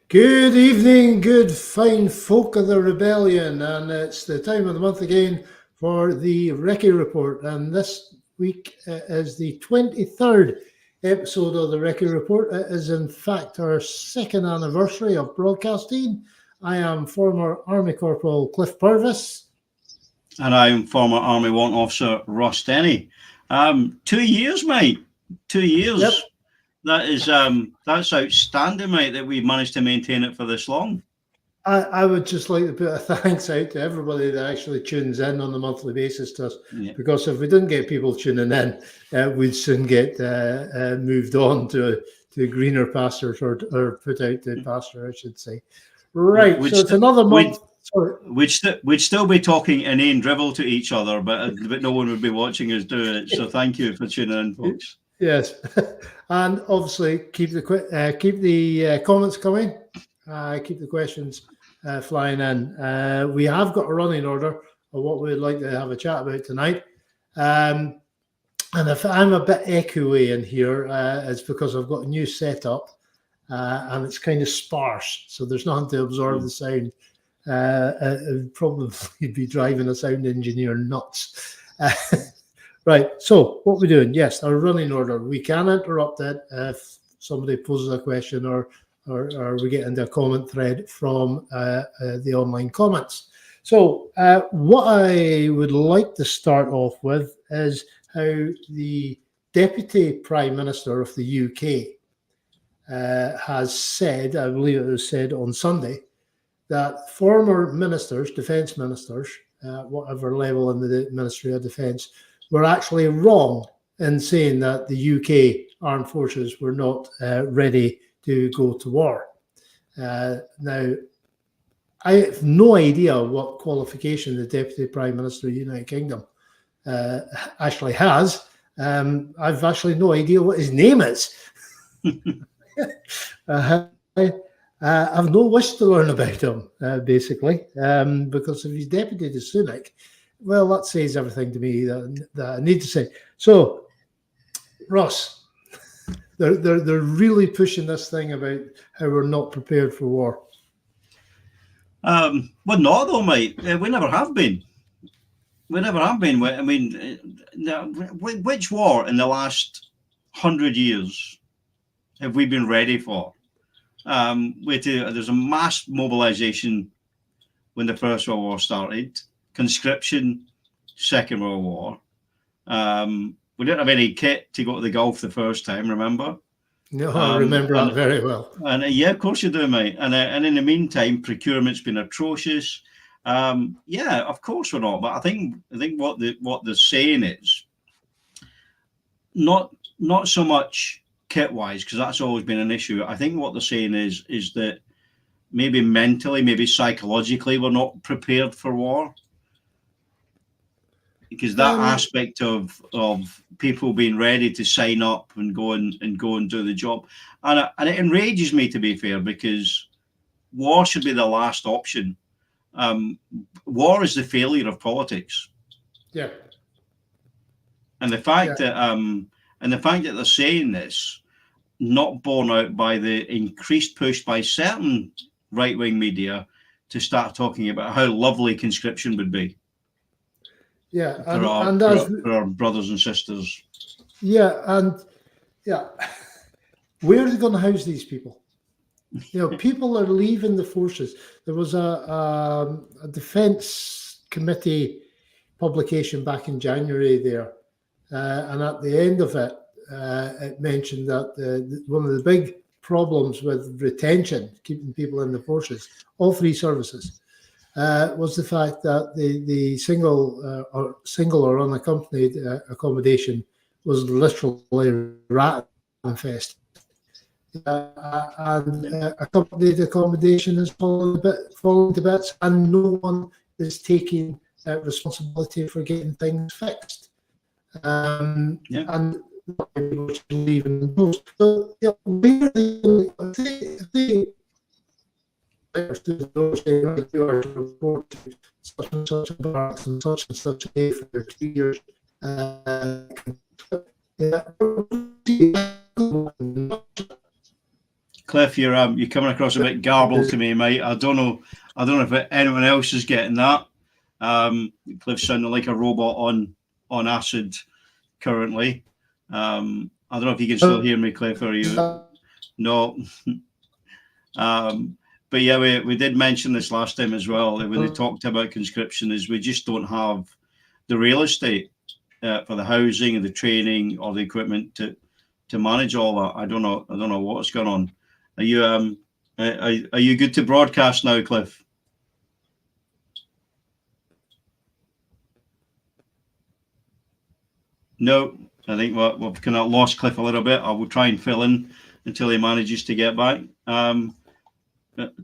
Good evening, good fine folk of the rebellion, and it's the time of the month again for the Recce Report. And this week is the 23rd episode of the Recce Report. It is, in fact, our second anniversary of broadcasting. I am former Army Corporal Cliff Purvis. And I'm former Army Warrant Officer Russ Denny. 2 years, mate. 2 years. Yep. That's outstanding, mate, that we've managed to maintain it for this long. I would just like to put a thanks out to everybody that actually tunes in on a monthly basis to us, because if we didn't get people tuning in, we'd soon get moved on to greener pastures or put out to pasture, I should say. Right, so it's another month. We'd still be talking inane drivel to each other, but no one would be watching us do it. So thank you for tuning in, folks. Yes, and obviously keep the comments coming. Keep the questions flying in. We have got a running order of what we'd like to have a chat about tonight. And if I'm a bit echoey in here, it's because I've got a new setup and it's kind of sparse, so there's nothing to absorb the sound. It would probably be driving a sound engineer nuts. Right, so what we're doing, yes, our running order. We can interrupt it if somebody poses a question or we get into a comment thread from the online comments. So what I would like to start off with is how the Deputy Prime Minister of the UK has said, I believe it was said on Sunday, that former ministers, defence ministers, whatever level in the Ministry of Defence, were actually wrong in saying that the UK armed forces were not ready to go to war. Now, I have no idea what qualification the Deputy Prime Minister of the United Kingdom actually has. I've actually no idea what his name is. I have no wish to learn about him, basically, because if he's deputy to Sunak, well, that says everything to me that I need to say. So, Ross, they're really pushing this thing about how we're not prepared for war. Well, not though, mate. We never have been. We never have been. I mean, which war in the last 100 years have we been ready for? There's a mass mobilization when the First World War started. Conscription, Second World War. We didn't have any kit to go to the Gulf the first time, remember? No, I remember that very well. And yeah, of course you do, mate. And in the meantime, procurement's been atrocious. Yeah, of course we're not. But I think what they're saying is not so much kit-wise, because that's always been an issue. I think what they're saying is that maybe mentally, maybe psychologically, we're not prepared for war. Because that aspect of people being ready to sign up and go and do the job, and it enrages me, to be fair, because war should be the last option. War is the failure of politics. Yeah. And the fact that they're saying this, not borne out by the increased push by certain right-wing media to start talking about how lovely conscription would be. Yeah, for our brothers and sisters. Yeah, and where are they going to house these people? People are leaving the forces. There was a defence committee publication back in January there, and at the end of it, it mentioned that one of the big problems with retention, keeping people in the forces, all three services, was the fact that the single or unaccompanied accommodation was literally rat infested. And accompanied accommodation is falling to bits, and no one is taking responsibility for getting things fixed. And leaving those. So, where they you are to report to such and such a barracks and such a day for 2 years. Cliff, you're coming across a bit garbled to me, mate. I don't know if anyone else is getting that. Cliff's sounding like a robot on acid currently. I don't know if you can still hear me, Cliff. Or you? No. But yeah, we did mention this last time as well. When we talked about conscription, is we just don't have the real estate for the housing and the training or the equipment to manage all that. I don't know what's going on. Are you good to broadcast now, Cliff? No, I think we've kind of lost Cliff a little bit. I will try and fill in until he manages to get back.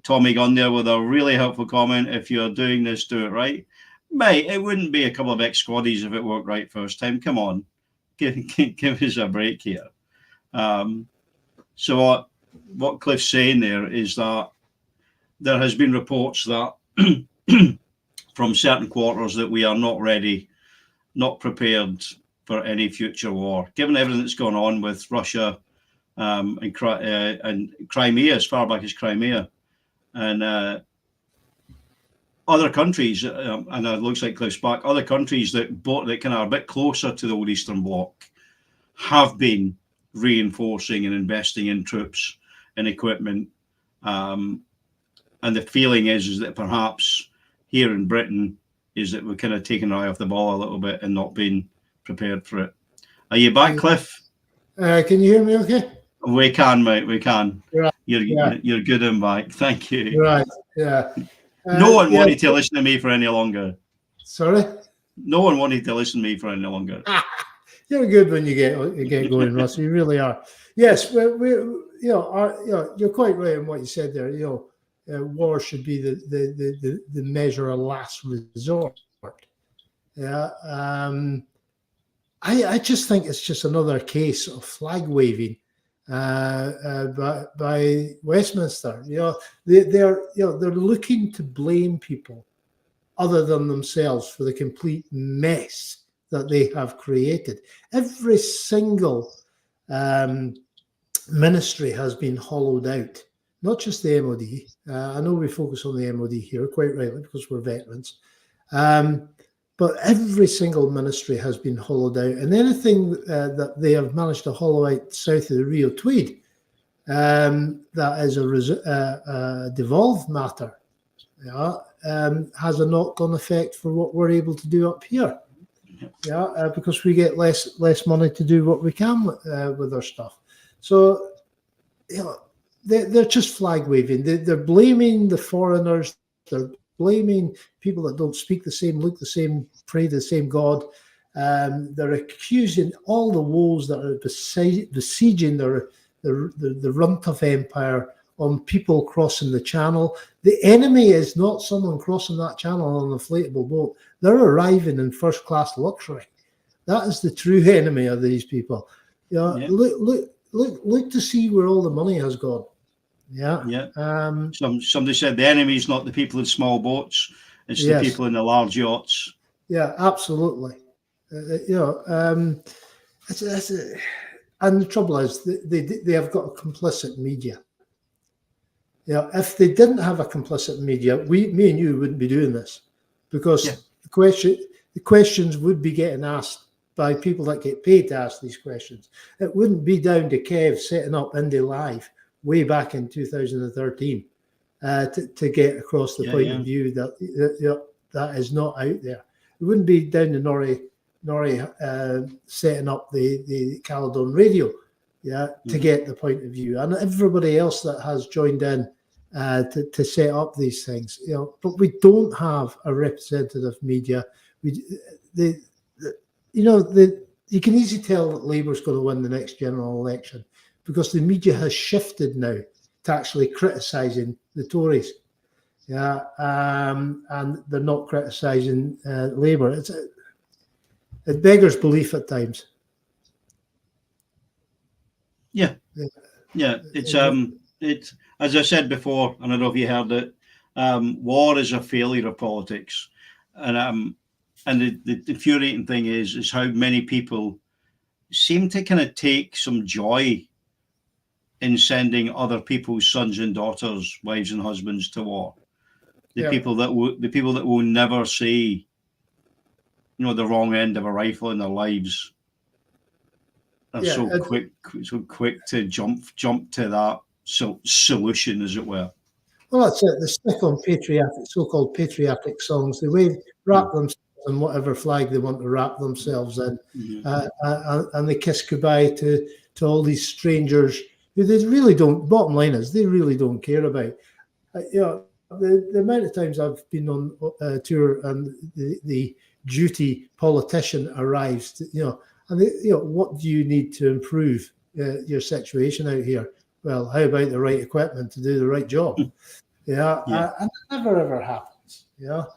Tommy Gunn there with a really helpful comment. If you're doing this, do it right. Mate, it wouldn't be a couple of ex-squaddies if it worked right first time. Come on. Give us a break here. So what Cliff's saying there is that there has been reports that from certain quarters that we are not ready, not prepared for any future war, given everything that's gone on with Russia and Crimea, as far back as Crimea, and other countries, and it looks like Cliff's back, other countries that kind of are a bit closer to the old Eastern Bloc have been reinforcing and investing in troops and equipment. And the feeling is that perhaps here in Britain is that we're kind of taking our eye off the ball a little bit and not being prepared for it. Are you back, Cliff? Can you hear me okay? We can, mate, we can. Right. You're good and back. Thank you. Right, yeah. No one wanted to listen to me for any longer. Sorry? No one wanted to listen to me for any longer. You're good when you get going, Russ. You really are. Yes, you're quite right in what you said there. War should be the measure of last resort. Yeah. I just think it's just another case of flag waving by Westminster. They're looking to blame people other than themselves for the complete mess that they have created. Every single ministry has been hollowed out, not just the MOD. I know we focus on the MOD here, quite rightly, because we're veterans. But every single ministry has been hollowed out. And anything that they have managed to hollow out south of the Rio Tweed, that is a devolved matter, has a knock-on effect for what we're able to do up here. Because we get less money to do what we can with our stuff. So, they're just flag waving. They're blaming the foreigners. They're blaming people that don't speak the same, look the same, pray the same God. They're accusing all the woes that are besieging the runt of empire on people crossing the channel. The enemy is not someone crossing that channel on an inflatable boat. They're arriving in first-class luxury. That is the true enemy of these people. Look to see where all the money has gone. Yeah. Somebody said the enemy is not the people in small boats; it's the people in the large yachts. Yeah, absolutely. And the trouble is, they have got a complicit media. If they didn't have a complicit media, me and you wouldn't be doing this, because the questions would be getting asked by people that get paid to ask these questions. It wouldn't be down to Kev setting up Indie Live way back in 2013 to get across the point of view that is not out there. It wouldn't be down to Norrie setting up the Caledon Radio, to get the point of view, and everybody else that has joined in to set up these things. But we don't have a representative media. You can easily tell that Labour's going to win the next general election, because the media has shifted now to actually criticising the Tories. And they're not criticising Labour. It beggars belief at times. Yeah. It's as I said before, and I don't know if you heard it. War is a failure of politics, and the infuriating thing is how many people seem to kind of take some joy in sending other people's sons and daughters, wives and husbands to war. The people that will never see, the wrong end of a rifle in their lives are so quick to jump to that solution, as it were. Well, that's it. They stick on so-called patriotic songs. They wrap themselves in whatever flag they want to wrap themselves in, and they kiss goodbye to all these strangers who they really don't. Bottom line is, they really don't care about. The amount of times I've been on tour and the duty politician arrives, and what do you need to improve your situation out here? Well, how about the right equipment to do the right job? And it never ever happens. It's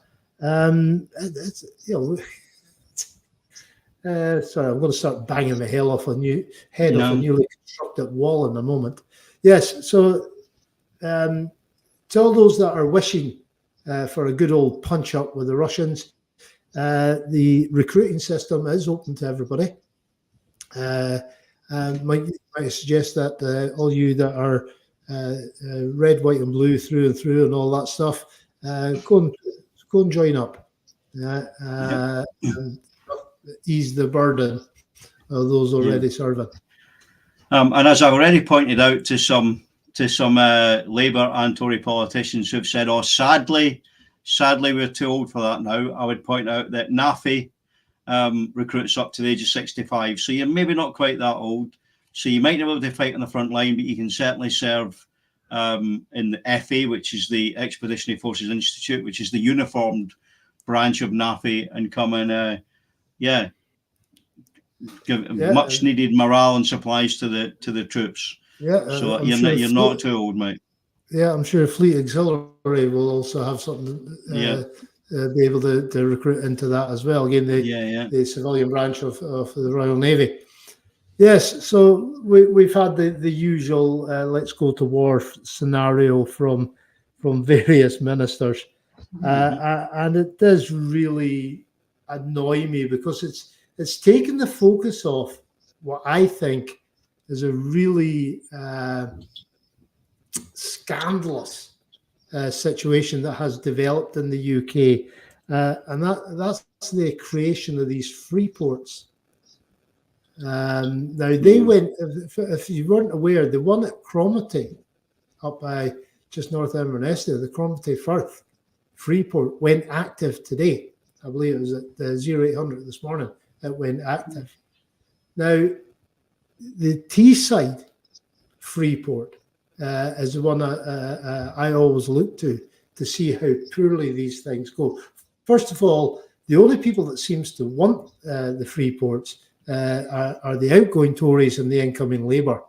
sorry, I'm going to start banging my head off a newly constructed wall in a moment. Yes, so to all those that are wishing for a good old punch up with the Russians, the recruiting system is open to everybody. Might suggest that all you that are red, white, and blue through and through, and all that stuff, go and join up, and ease the burden of those already serving. And as I've already pointed out to some Labour and Tory politicians who've said, "Oh, sadly, we're too old for that now," I would point out that NAFI recruits up to the age of 65. So you're maybe not quite that old. So you might not be able to fight on the front line, but you can certainly serve in the FA, which is the Expeditionary Forces Institute, which is the uniformed branch of NAFI, and come and give much needed morale and supplies to the troops. So you're not too old, mate. Yeah, I'm sure Fleet Auxiliary will also have something. Be able to recruit into that as well. Again, the civilian branch of the Royal Navy. Yes, so we've had the usual let's go to war scenario from various ministers, and it does really annoy me because it's taken the focus off what I think is a really scandalous situation that has developed in the UK, and that's the creation of these free ports. Now they went, if you weren't aware, the one at Cromarty up by just north of Inverness, the Cromarty Firth Freeport went active today. I believe it was at 0800 this morning. It went active. Now the Teesside Freeport is the one I always look to see how poorly these things go. First of all, the only people that seems to want the free ports are the outgoing Tories and the incoming Labour.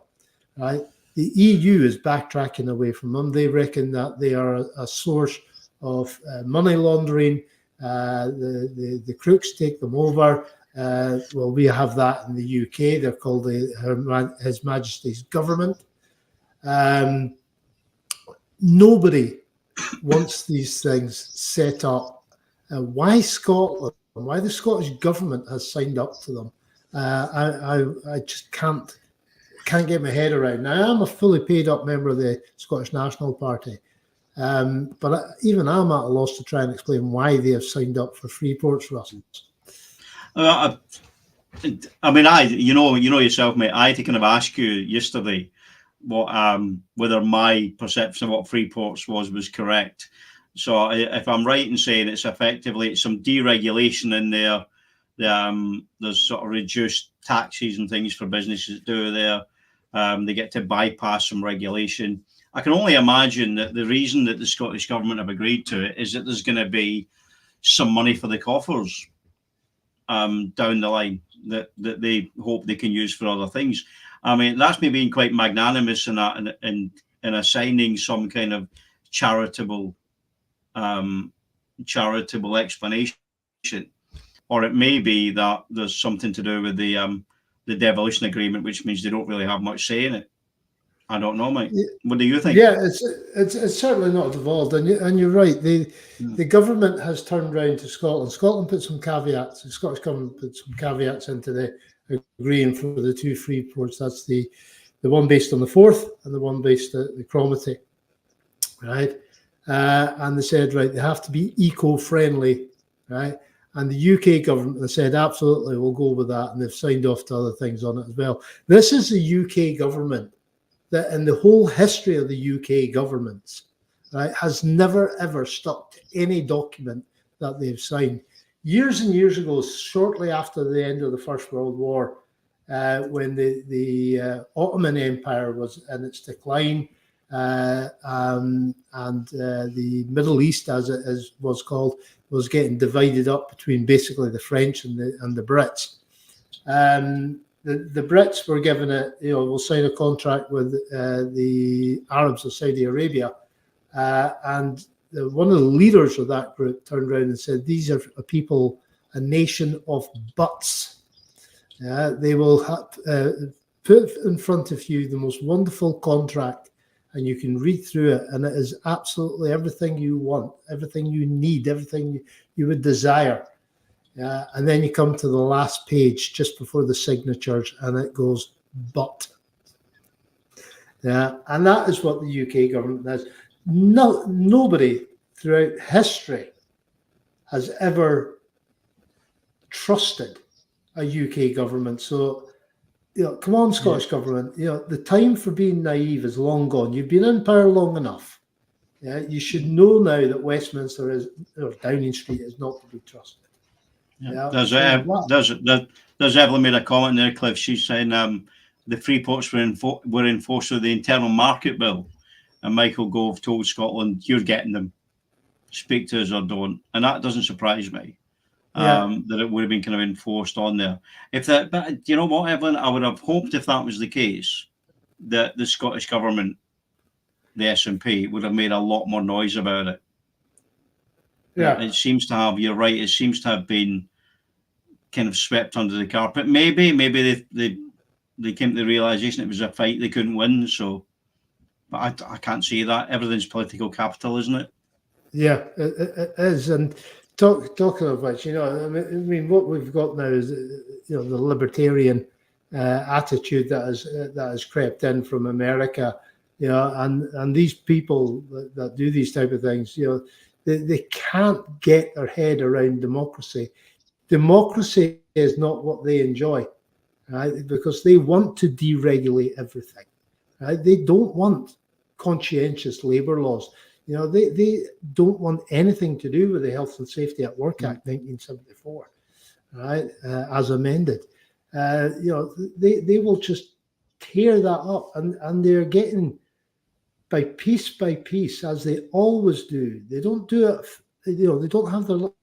Right? The EU is backtracking away from them. They reckon that they are a source of money laundering. The crooks take them over. Well, we have that in the UK. They're called His Majesty's Government. Nobody wants these things set up. Why Scotland? Why the Scottish government has signed up to them? I just can't get my head around. Now, I'm a fully paid up member of the Scottish National Party, but even I'm at a loss to try and explain why they have signed up for free ports, Russ. I mean, you know yourself, mate. I had to kind of ask you yesterday whether my perception of what free ports was correct. So if I'm right in saying it's effectively some deregulation in there, there's sort of reduced taxes and things for businesses to do there. They get to bypass some regulation. I can only imagine that the reason that the Scottish government have agreed to it is that there's going to be some money for the coffers down the line that they hope they can use for other things. I mean, that's me being quite magnanimous in that, in assigning some kind of charitable explanation, or it may be that there's something to do with the devolution agreement, which means they don't really have much say in it. I don't know, mate. What do you think? Yeah, it's certainly not devolved, and you're right. The government has turned round to Scotland. Scotland put some caveats. The Scottish government put some caveats into the agreeing for the two free ports. That's the the one based on the Forth and the one based at the Cromarty, right? And they said, right, they have to be eco-friendly, right? And the UK government, they said, absolutely, we'll go with that. And they've signed off to other things on it as well. This is the UK government that in the whole history of the UK governments, right, has never, ever stuck to any document that they've signed. Years and years ago, shortly after the end of the First World War, when the Ottoman Empire was in its decline, and the Middle East, as it was called, was getting divided up between basically the French and the Brits. The Brits were given we'll sign a contract with the Arabs of Saudi Arabia, and one of the leaders of that group turned around and said, "These are a nation of butts. They will put in front of you the most wonderful contract, and you can read through it, and it is absolutely everything you want, everything you need, everything you would desire." And then you come to the last page just before the signatures, and it goes, "But." And that is what the UK government does. Nobody throughout history has ever trusted a UK government. So, come on, Scottish government. The time for being naive is long gone. You've been in power long enough. You should know now that Westminster or Downing Street is not to be trusted. There's Evelyn made a comment there, Cliff. She's saying the free ports were enforced with the Internal Market Bill, and Michael Gove told Scotland, "You're getting them. Speak to us or don't." And that doesn't surprise me. That it would have been kind of enforced on there. But you know what, Evelyn, I would have hoped if that was the case, that the Scottish government, the SNP, would have made a lot more noise about it. It seems to have. You're right. It seems to have been kind of swept under the carpet. Maybe they came to the realization it was a fight they couldn't win. So, but I can't see that. Everything's political capital, isn't it? Yeah, it is. And talking of which, I mean, what we've got now is, the libertarian attitude that has crept in from America, and these people that do these type of things, they can't get their head around democracy. Democracy is not what they enjoy, right? Because they want to deregulate everything, right? They don't want conscientious labor laws. They don't want anything to do with the Health and Safety at Work Act 1974, right? As amended. They will just tear that up, and they're getting by piece, as they always do. They don't do it. They don't have their little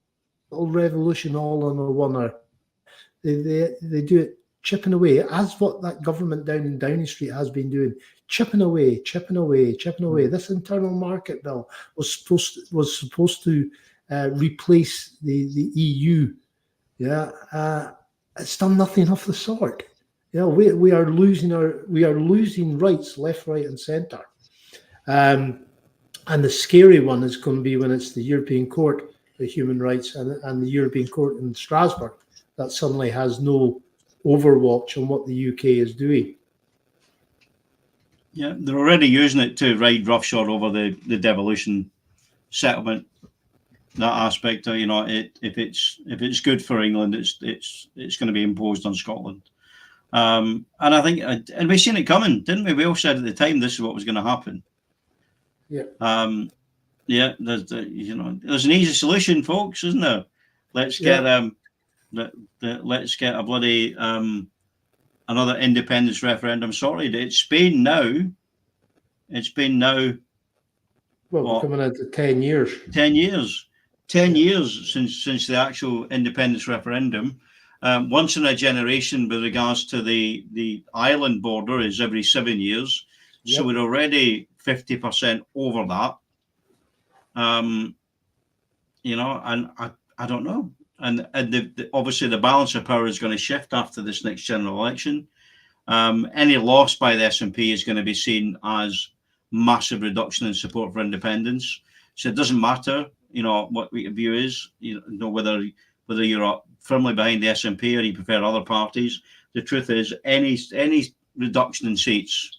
revolution all on one hour. They do it chipping away, as what that government down in Downing Street has been doing, chipping away. This internal market bill was supposed to replace the EU. It's done nothing of the sort. We are losing rights left, right, and centre. And the scary one is going to be when it's the European Court of Human Rights and the European Court in Strasbourg that suddenly has no overwatch on what the UK is doing. Yeah, they're already using it to ride roughshod over the devolution settlement. That aspect, if it's good for England, it's going to be imposed on Scotland. And I think, and we've seen it coming, didn't we? We all said at the time this is what was going to happen. Yeah. There's an easy solution, folks, isn't there? Let's get let's get a bloody another independence referendum sorted. It's been now. Well, we're coming into 10 years. 10 years. 10 years since the actual independence referendum. Once in a generation with regards to the island border is every 7 years. Yep. So we're already 50% over that. And I don't know. And obviously the balance of power is going to shift after this next general election. Any loss by the SNP is going to be seen as massive reduction in support for independence. So it doesn't matter, what your view is, whether you're firmly behind the SNP or you prefer other parties. The truth is, any reduction in seats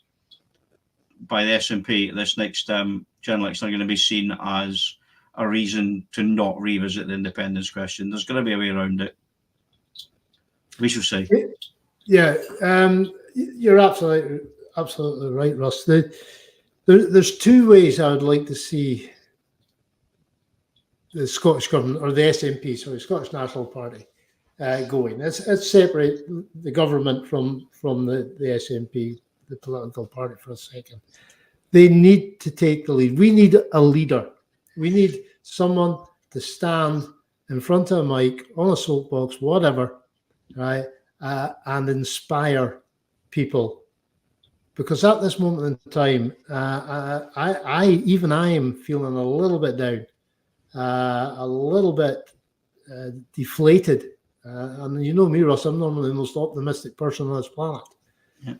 by the SNP, this next general election are going to be seen as a reason to not revisit the independence question. There's going to be a way around it. We shall see. Yeah, you're absolutely right, Russ. There's two ways I would like to see the Scottish government, or the SNP, sorry, Scottish National Party, going. Let's separate the government from the SNP, the political party, for a second. They need to take the lead. We need a leader. We need someone to stand in front of a mic, on a soapbox, whatever, right, and inspire people. Because at this moment in time, I am feeling a little bit down, a little bit deflated. And you know me, Russ, I'm normally the most optimistic person on this planet. Yeah.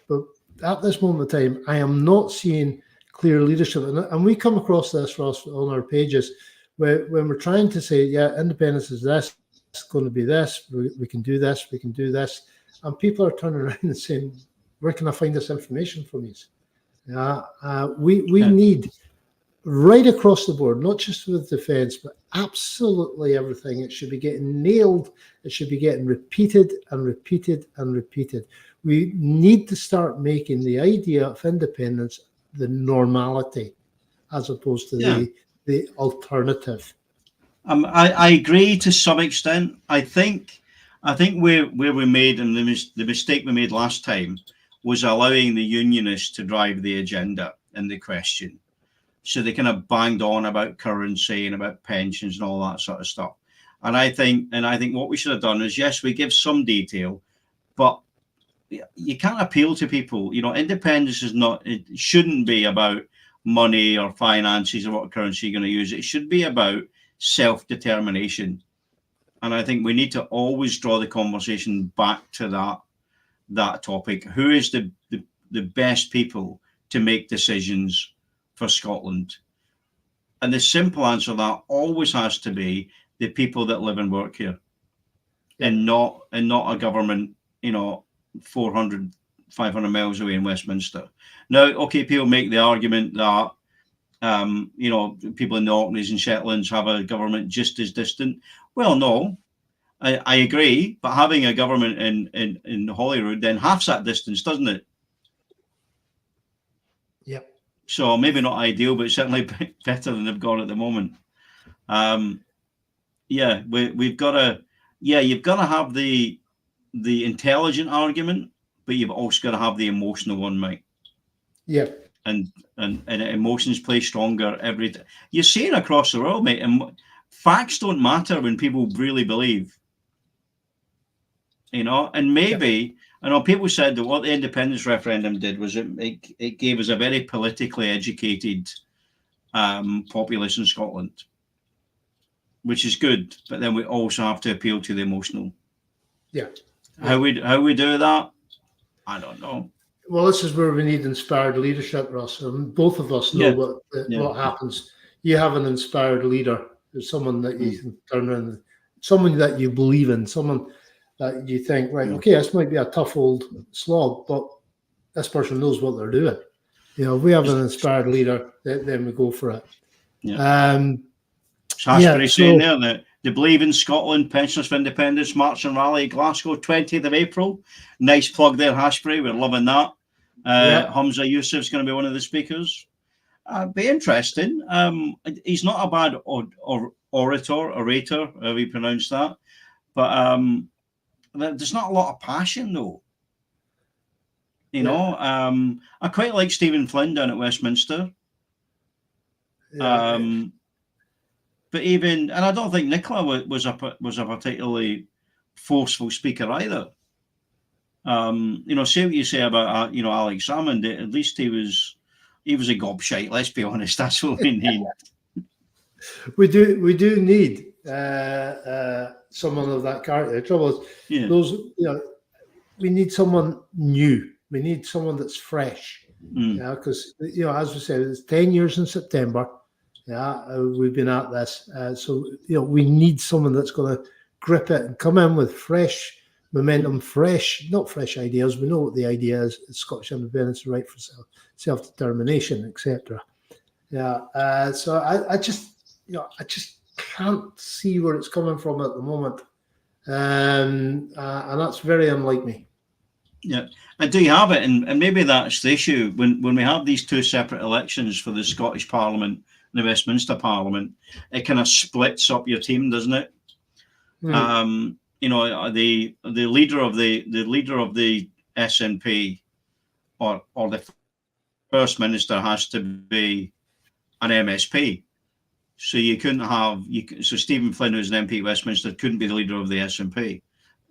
But at this moment in time, I am not seeing clear leadership. And we come across this, Russ, on our pages, when we're trying to say, yeah, independence is this, it's going to be this, we can do this, we can do this. And people are turning around and saying, where can I find this information from you? We need, right across the board, not just with defence, but absolutely everything. It should be getting nailed. It should be getting repeated and repeated and repeated. We need to start making the idea of independence the normality, as opposed to the alternative. I agree to some extent. I think where we made, and the mistake we made last time, was allowing the unionists to drive the agenda and the question. So they kind of banged on about currency and about pensions and all that sort of stuff. And I think what we should have done is, yes, we give some detail, but you can't appeal to people. You know, independence is not, it shouldn't be about money or finances or what currency you're going to use. It should be about self-determination. And I think we need to always draw the conversation back to that topic. Who is the best people to make decisions for Scotland? And the simple answer to that always has to be the people that live and work here, and not a government, 400, 500 miles away in Westminster. Now, okay, people make the argument that people in the Orkneys and Shetlands have a government just as distant. Well, no, I agree, but having a government in Holyrood then halves that distance, doesn't it? Yep. So maybe not ideal, but certainly better than they've got at the moment. We've got to, you've got to have the intelligent argument, but you've also got to have the emotional one, Mike. Yeah. And emotions play stronger every day. You're seeing across the world, mate, and facts don't matter when people really believe. And maybe, I know people said that what the independence referendum did was it gave us a very politically educated populace in Scotland, which is good. But then we also have to appeal to the emotional. Yeah. How we do that, I don't know. Well, this is where we need inspired leadership, Russ. And both of us know what happens. You have an inspired leader. There's someone that you can turn around, someone that you believe in, someone that you think, right, okay, this might be a tough old slog, but this person knows what they're doing. If we have an inspired leader, then we go for it. Yeah. Shashbury saying there that they believe in Scotland, Pensioners for Independence, March and Rally, Glasgow, 20th of April. Nice plug there, Hashbury. We're loving that. Hamza Yusuf's going to be one of the speakers. Be interesting. He's not a bad orator, however you pronounce that. But there's not a lot of passion, though. I quite like Stephen Flynn down at Westminster. But and I don't think Nicola was a particularly forceful speaker either. Say what you say about Alex Salmond. At least he was a gobshite. Let's be honest. That's what we need. We do need someone of that character. The trouble is, we need someone new. We need someone that's fresh. Because as we said, it's 10 years in September. We've been at this, so we need someone that's going to grip it and come in with fresh momentum, not fresh ideas. We know what the idea is: Scottish independence, the right for self-determination, etc. Yeah. So I just can't see where it's coming from at the moment, and that's very unlike me. Yeah, and do you have it? And maybe that's the issue when we have these two separate elections for the Scottish Parliament and the Westminster Parliament. It kind of splits up your team, doesn't it? You know, the leader of the SNP or the First Minister has to be an MSP. So you couldn't have so Stephen Flynn, who's an MP at Westminster, couldn't be the leader of the SNP.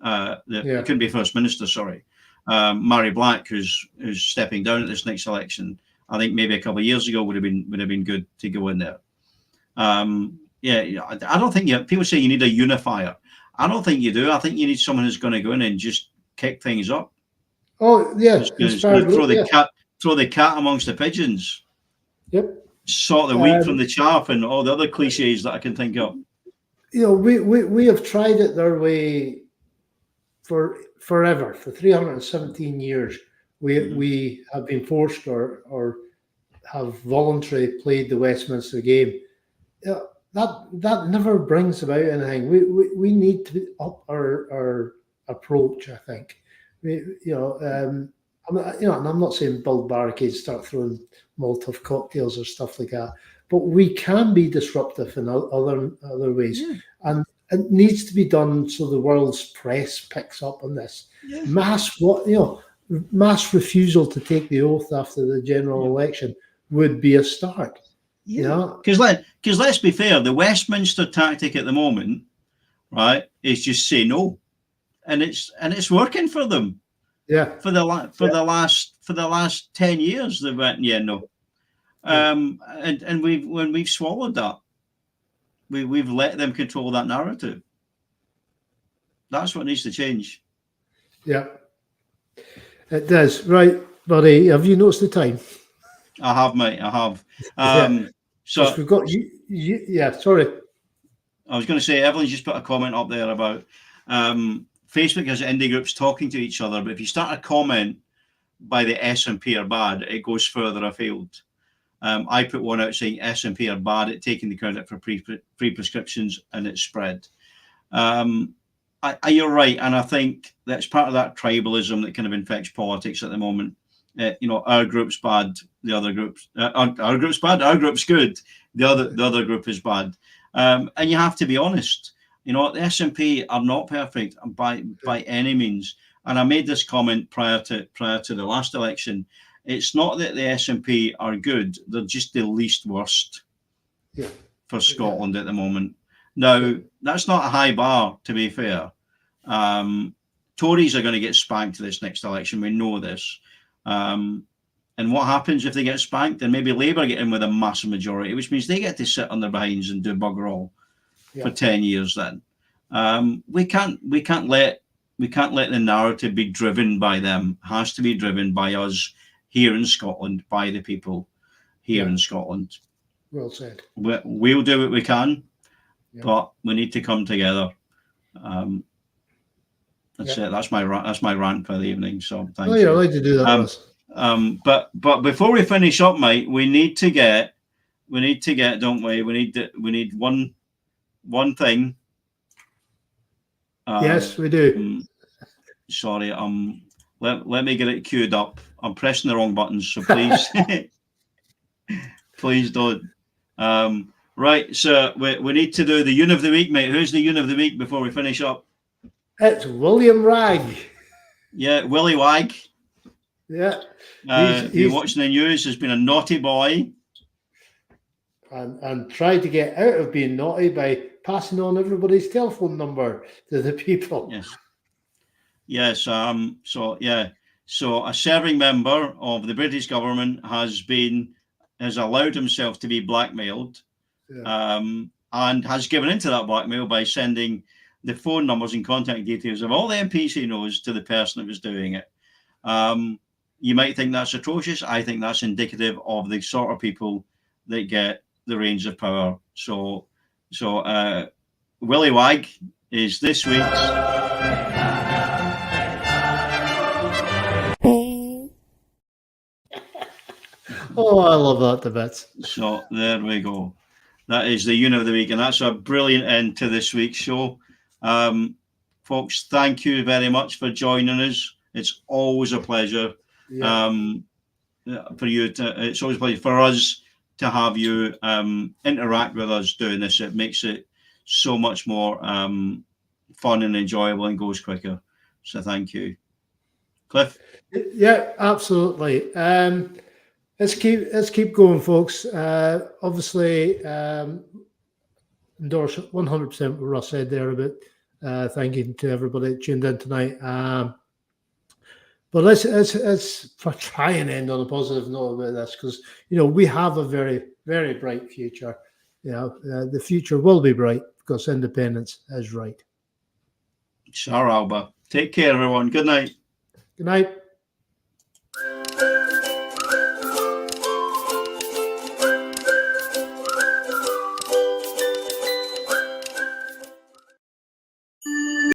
Couldn't be First Minister. Sorry. Mary Black, who's stepping down at this next election, I think maybe a couple of years ago would have been good to go in there. I don't think people say you need a unifier. I don't think you do. I think you need someone who's going to go in and just kick things up. Oh yeah, throw the cat amongst the pigeons. Yep. Sort the wheat from the chaff and all the other cliches that I can think of. You know, we have tried it their way for forever, for 317 years. We have been forced or have voluntarily played the Westminster game. That never brings about anything. We need to up our approach, I think. And I'm not saying build barricades, start throwing Molotov cocktails or stuff like that, but we can be disruptive in other ways, and it needs to be done so the world's press picks up on this. Mass refusal to take the oath after the general election would be a start. Because let's be fair, the Westminster tactic at the moment, right, is just say no, and it's working for them. Yeah. For the last 10 years, they went no, and when we've swallowed that, we've let them control that narrative. That's what needs to change. Yeah, it does. Right, buddy. Have you noticed the time? I have, mate. I have. So we've got you. Yeah. Sorry. I was going to say, Evelyn's just put a comment up there about Facebook has indie groups talking to each other, but if you start a comment by the SNP are bad, it goes further afield. I put one out saying SNP are bad at taking the credit for free prescriptions, and it spread. You're right, and I think that's part of that tribalism that kind of infects politics at the moment. Our group's bad, the other group's our group's bad, our group's good, the other group is bad, and you have to be honest. The SNP are not perfect by any means, and I made this comment prior to the last election. It's not that the SNP are good; they're just the least worst for Scotland at the moment. Now, that's not a high bar, to be fair. Tories are going to get spanked this next election. We know this. And what happens if they get spanked? Then maybe Labour get in with a massive majority, which means they get to sit on their behinds and do bugger all for 10 years. Then we can't let the narrative be driven by them. It has to be driven by us here in Scotland, by the people here in Scotland. Well said. We'll do what we can, but we need to come together. That's it. That's my rant for the evening. So thank you. I'd like to do that. But before we finish up, mate, we need to get, don't we? We need one thing. Yes, we do. Sorry, let me get it queued up. I'm pressing the wrong buttons, so please, please don't. Right, so we need to do the Uni of the Week, mate. Who's the Uni of the Week before we finish up? It's William Wagg. Yeah, Willie Wagg. Yeah. He's watching the news, has been a naughty boy. And tried to get out of being naughty by passing on everybody's telephone number to the people. Yes. So a serving member of the British government has allowed himself to be blackmailed, and has given into that blackmail by sending the phone numbers and contact details of all the MPs he knows to the person that was doing it. You might think that's atrocious. I think that's indicative of the sort of people that get the reins of power. So Willie Wagg is this week's Oh, I love that to bits. So there we go. That is the unit of the week, and that's a brilliant end to this week's show. Folks, thank you very much for joining us. It's always a pleasure. Yeah. For you it's always a pleasure for us to have you interact with us doing this. It makes it so much more fun and enjoyable and goes quicker. So thank you. Cliff? Yeah, absolutely. Let's keep going, folks. Obviously, endorse 100% what Russ said there about thank you to everybody that tuned in tonight. But let's try and end on a positive note about this, because we have a very, very bright future. The future will be bright because independence is right. Shar Alba. Take care, everyone. Good night. Good night.